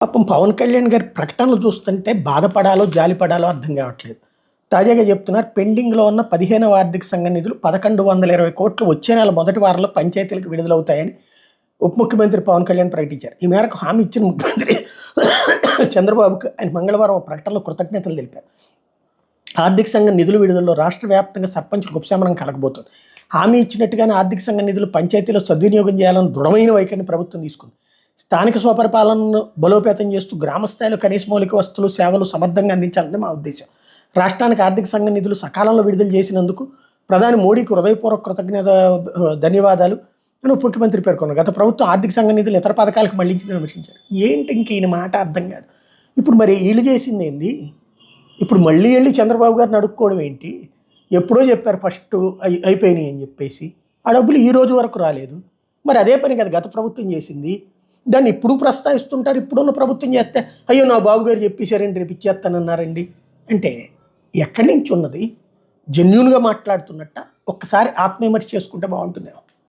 పాపం పవన్ కళ్యాణ్ గారి ప్రకటనలు చూస్తుంటే బాధపడాలో జాలిపడాలో అర్థం కావట్లేదు. తాజాగా చెప్తున్నారు పెండింగ్లో ఉన్న 15వ ఆర్థిక సంఘ నిధులు 1120 కోట్లు వచ్చే నెల మొదటి వారంలో పంచాయతీలకు విడుదలవుతాయని ఉప ముఖ్యమంత్రి పవన్ కళ్యాణ్ ప్రకటించారు. ఈ మేరకు హామీ ఇచ్చిన ముఖ్యమంత్రి చంద్రబాబుకు ఆయన మంగళవారం ఒక ప్రకటనలో కృతజ్ఞతలు తెలిపారు. ఆర్థిక సంఘం నిధుల విడుదలలో రాష్ట్ర వ్యాప్తంగా సర్పంచులకు ఉపశమనం కలగబోతోంది. హామీ ఇచ్చినట్టుగానే ఆర్థిక సంఘ నిధులు పంచాయతీలో సద్వినియోగం చేయాలని దృఢమైన వైఖరిని ప్రభుత్వం తీసుకుంది. స్థానిక స్వపరిపాలనను బలోపేతం చేస్తూ గ్రామ స్థాయిలో కనీస మౌలిక వస్తువులు సేవలు సమర్థంగా అందించాలని మా ఉద్దేశం. రాష్ట్రానికి ఆర్థిక సంఘ నిధులు సకాలంలో విడుదల చేసినందుకు ప్రధాని మోడీకి హృదయపూర్వక ధన్యవాదాలు అని ఉప ముఖ్యమంత్రి పేర్కొన్నారు. గత ప్రభుత్వం ఆర్థిక సంఘ నిధులు ఇతర పథకాలకు మళ్లించిందని విమర్శించారు. ఏంటి ఇంక ఈయన మాట అర్థం కాదు. ఇప్పుడు మరి వీళ్ళు చేసింది ఏంది? ఇప్పుడు మళ్ళీ వెళ్ళి చంద్రబాబు గారిని అడుక్కోవడం ఏంటి? ఎప్పుడో చెప్పారు ఫస్ట్ అయిపోయినాయి అని చెప్పేసి, ఆ డబ్బులు ఈ రోజు వరకు రాలేదు. మరి అదే పని కదా గత ప్రభుత్వం చేసింది. దాన్ని ఇప్పుడు ప్రస్తావిస్తుంటారు. ఇప్పుడున్న ప్రభుత్వం చేస్తే అయ్యో నా బాబు గారు చెప్పేశారండి రేపు ఇచ్చేస్తానన్నారండి అంటే ఎక్కడి నుంచి ఉన్నది? జెన్యూన్గా మాట్లాడుతున్నట్ట ఒక్కసారి ఆత్మవిమర్శ చేసుకుంటే బాగుంటుందేమో.